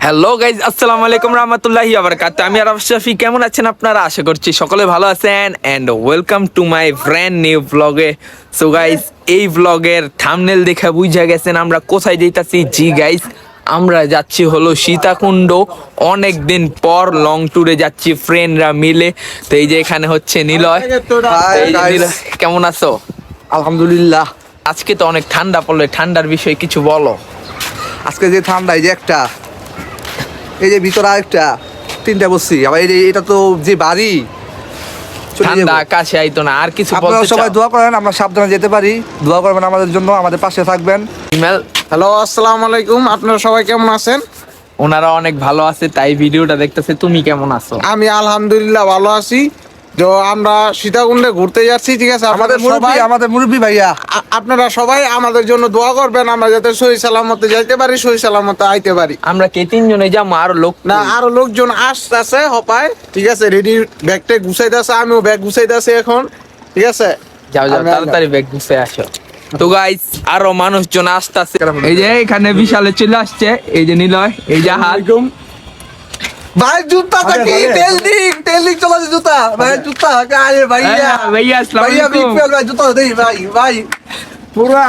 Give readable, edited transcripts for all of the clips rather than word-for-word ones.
Hello guys, আসসালামু আলাইকুম রহমতুল্লাহি ওয়া বারাকাতুহু। আমি আরাফ শফি। কেমন আছেন আপনারা? আশা করছি সকলে ভালো আছেন and welcome to my brand new ব্লগে। সো গাইজ, এই ব্লগের থাম্বনেল দেখে বুঝা গেছেন আমরা কোথায় যাইতাছি। জি গাইজ, আমরা যাচ্ছি হলো সীতাকুণ্ড। অনেক দিন পর লং ট্যুরে যাচ্ছি ফ্রেন্ডরা মিলে। তো এই যে এখানে হচ্ছে নিলয়। এই যে নিলয়, কেমন আছো? আলহামদুলিল্লাহ। আজকে তো অনেক ঠান্ডা পড়লো, ঠান্ডার বিষয়ে কিছু বলো। আজকে যে ঠান্ডা, এই যে একটা, এই যে ভিতরে আরেকটা, তিনটা বসছি। আবার এই যে এটা তো যে বাড়ি, ঠান্ডা আকাশে আইতো না। আর কিছু আপনারা বলতে সবাই চাও? দোয়া করেন আমরা সাবধানে যেতে পারি। দোয়া করবেন আমাদের জন্য, আমাদের পাশে থাকবেন। ইমেল হ্যালো, আসসালামু আলাইকুম। আপনারা সবাই কেমন আছেন? ওনারা অনেক ভালো আছে, তাই ভিডিওটা দেখতেছে। তুমি কেমন আছো? আমি আলহামদুলিল্লাহ ভালো আছি। তো আমরা সীতাকুণ্ডে ঘুরতে যাচ্ছি, ঠিক আছে? আমাদের মুরব্বী ভাইয়া, আপনারা সবাই আমাদের জন্য দোয়া করবেন, আমরা যাতে সহি সালামতে যাইতে পারি, সহি সালামতে আইতে পারি। আমরা কে তিনজনে যাবো, আরো লোক না, আরো লোকজন আসতেছে হপায়, ঠিক আছে? রেডি ব্যাগটা গুছাইতেছে, আমিও ব্যাগ গুছাইতেছি এখন, ঠিক আছে? যাও যাও, তাড়াতাড়ি ব্যাগ গুছিয়ে আসো। তো গাইস, আরো মানুষজন আসতেছে। এই যে এখানে বিশালে চলে আসছে, এই যে নিলয়, এই যে হাল। ভাই জুতাটা কি? তেল দিক চলে যে জুতা, ভাই জুতা আরে ভাইয়া, ভাইয়া আসসালামু ভাইয়া বিগ আলাইকুম। ফ্যান, ভাই জুতা দেই ভাই পুরা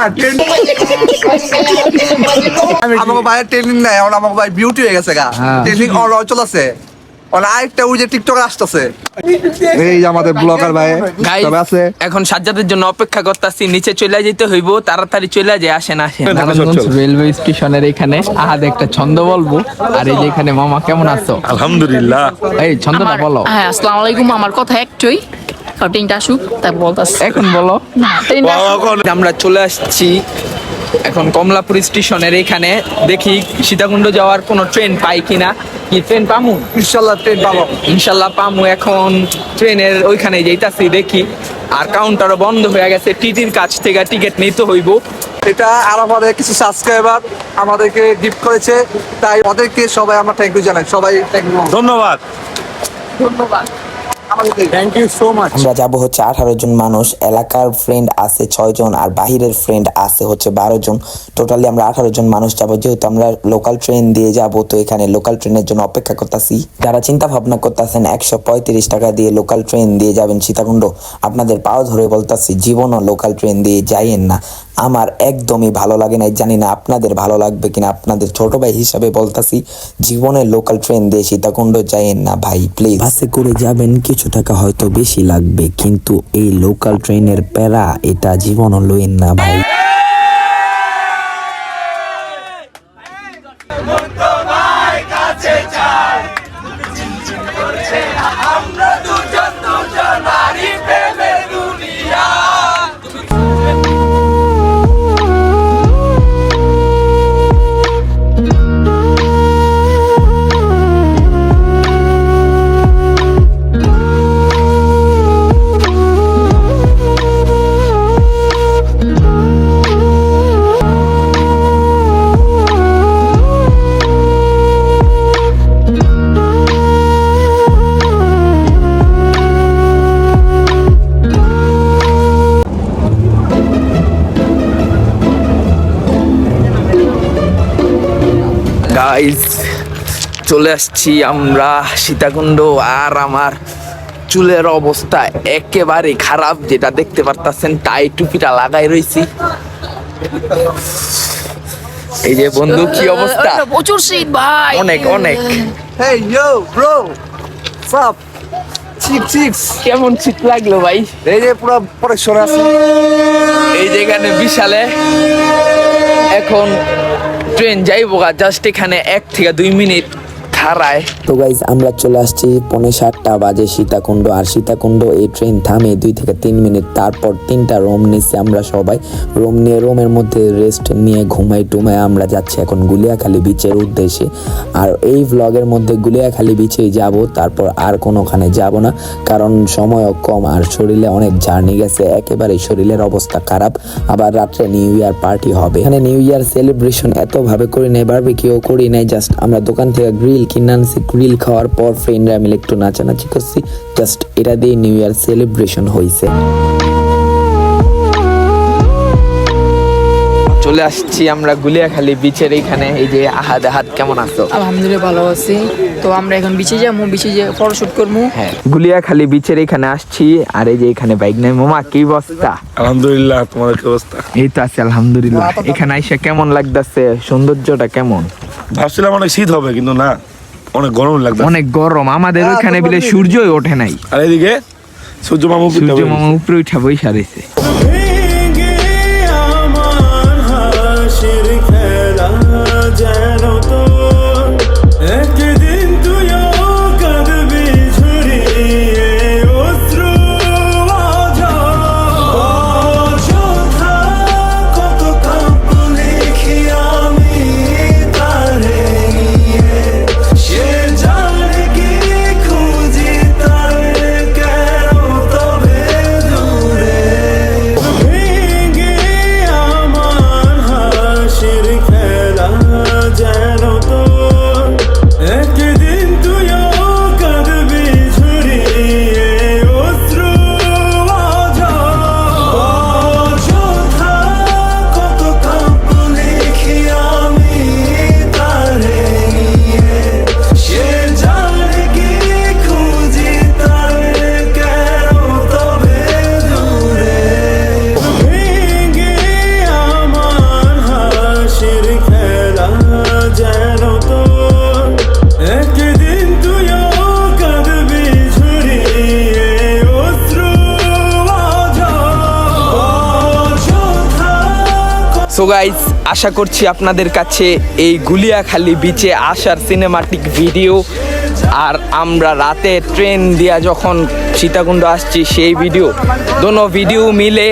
আমাকে ভাইয়ের ট্রেনিং নাই, এখন আমাকে ভাই বিউটি হয়ে গেছে গা। হ্যাঁ। ট্রেনিং অল চলছে। আরেকটা ওই যে টিকটকার আসতেছে, এই যে আমাদের ব্লগার ভাই গাইস, সবাই আছে। এখন সাজ্জাদের জন্য অপেক্ষা করতেছি। নিচে চলে যেতে হইব, তাড়াতাড়ি চলে যায়। আসেন আসেন, নারায়ণগঞ্জ রেলওয়ে স্টেশনের এখানে আহাদ একটা ছন্দ বলবো। আর এই যে এখানে মামা, কেমন আছো? আলহামদুলিল্লাহ। এই ছন্দটা বলো। হ্যাঁ, আসসালামু আলাইকুম। আমার কথা একটুই, ট্রেনটা আসুক তারপর বলতাছি। এখন বলো। না, ট্রেনটা আসুক। আমরা চলে আসছি এখন কমলাপুর স্টেশনের এখানে। দেখি সীতাকুণ্ড যাওয়ার কোনো ট্রেন পাই কিনা। কি ট্রেন পামু? ইনশাআল্লাহ ট্রেন পাবো। ইনশাল্লাহ পামু। এখন ট্রেনের ওইখানে যাইতাছি, দেখি। আর কাউন্টারও বন্ধ হয়ে গেছে, টিটির কাছ থেকে টিকিট নিতে হইব। এটা আর আমাদের কিছু সাবস্ক্রাইবার আমাদেরকে গিফট করেছে, তাই ওদেরকে সবাই আমরা থ্যাংক ইউ জানাই। সবাই থ্যাংক ইউ, ধন্যবাদ। ধন্যবাদ। Thank you so much. আমরা যাব হচ্ছে 18 জন মানুষ। এলাকার ফ্রেন্ড আছে 6 জন আর বাহিরের ফ্রেন্ড আছে হচ্ছে 12 জন। টোটালি আমরা 18 জন মানুষ যাব। যেহেতু আমরা লোকাল ট্রেন দিয়ে যাব, তো এখানে লোকাল ট্রেনের জন্য অপেক্ষা করতেছি। যারা চিন্তা ভাবনা করতেছেন 135 টাকা দিয়ে লোকাল ট্রেন দিয়ে যাবেন সীতাকুণ্ড, আপনাদের পাও ধরে বলতেছি জীবনও লোকাল ট্রেন দিয়ে যাইয়েন না। আমার একদমই ভালো লাগে না, জানি না আপনাদের ভালো লাগবে কিনা। আপনাদের ছোট ভাই হিসাবে বলতাছি, জীবনে লোকাল ট্রেন দিয়ে সীতাকুণ্ড যাইয়েন না ভাই, প্লিজ। বাসে করে যাবেন, কিছু টাকা হয়তো বেশি লাগবে, কিন্তু এই লোকাল ট্রেনের প্যারা এটা জীবনও লইন না ভাই। গাইজ, চলে আসছি আমরা সীতাকুণ্ড। আর আমার চুলের অবস্থা একেবারে খারাপ, যেটা দেখতে পারতাছেন। টাই টুপিটা লাগাই রইছি। এই যে বন্ধু, কি অবস্থা? প্রচুর শীত ভাই, অনেক অনেক। হেই ইয়ো ব্রো, সাপ চিক্স। কেমন শীত লাগলো ভাই? এই যে পুরো পরিষ্কার আছে। এই যে এখানে বিশালে এখন ট্রেন যাইবো, জাস্ট এখানে 1 থেকে 2 মিনিট খাড়ায়। তো গাইজ, আমরা চলে আসছি 7:45 বাজে সীতাকুণ্ড। আর সীতাকুণ্ড এই ট্রেন থামে 2 থেকে 3 মিনিট। তারপর 3টা রুম নিচ্ছি আমরা সবাই। রুম নিয়ে রুমের মধ্যে রেস্ট নিয়ে ঘুমাই টুমাই আমরা যাচ্ছি এখন গুলিয়াখালী বিচের উদ্দেশ্যে। আর এই ভ্লগের মধ্যে গুলিয়াখালী বিচেই যাব, তারপর আর কোনোখানে যাব না, কারণ সময়ও কম আর শরীরে অনেক জার্নি গেছে, একেবারে শরীরের অবস্থা খারাপ। আবার রাত্রে নিউ ইয়ার পার্টি হবে। এখানে নিউ ইয়ার সেলিব্রেশন এতভাবে করি নাই, বারবিকিউ করি নাই, জাস্ট আমরা দোকান থেকে গ্রিল কিনে আনছি। গ্রিল খাওয়ার পর ফ্রেন্ডরা মিলে একটু নাচানাচি করছি, জাস্ট এটা দিয়ে নিউ ইয়ার সেলিব্রেশন হয়েছে। চলে আসছি আমরা গুলিয়াখালী বিচের এইখানে। এই যে আহাদ কেমন আছো? আলহামদুলিল্লাহ ভালো আছি। তো আমরা এখন বিচে যাবো, বিচে যে ফটোশুট করবো। হ্যাঁ, গুলিয়াখালী বিচের এখানে আসছি। আর এই যে এখানে বাইক নাই। মামা কি অবস্থা? আলহামদুলিল্লাহ, তোমাদের কি অবস্থা? এই তো আছে আলহামদুলিল্লাহ। এখানে আইসা কেমন লাগতেছে? সৌন্দর্যটা কেমন? ভাবছিলাম অনেক শীত হবে, কিন্তু না, অনেক গরম লাগবে। অনেক গরম। আমাদের ওইখানে বিলে সূর্যই ওঠে নাই। আর এদিকে সূর্য মামু সূর্য মামা উপরে উঠা বইসা রয়েছে। সো গাইস, আশা করছি আপনাদের কাছে এই গুলিয়াখালী বিচে আসার সিনেমাটিক ভিডিও আর আমরা রাতে ট্রেন দিয়া যখন সীতাকুণ্ড আসছি সেই ভিডিও, দোনো ভিডিও মিলে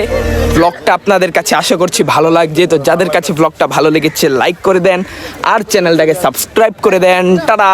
ব্লগটা আপনাদের কাছে আশা করছি ভালো লাগছে। তো যাদের কাছে ব্লগটা ভালো লেগেছে লাইক করে দেন আর চ্যানেলটাকে সাবস্ক্রাইব করে দেন। টাটা।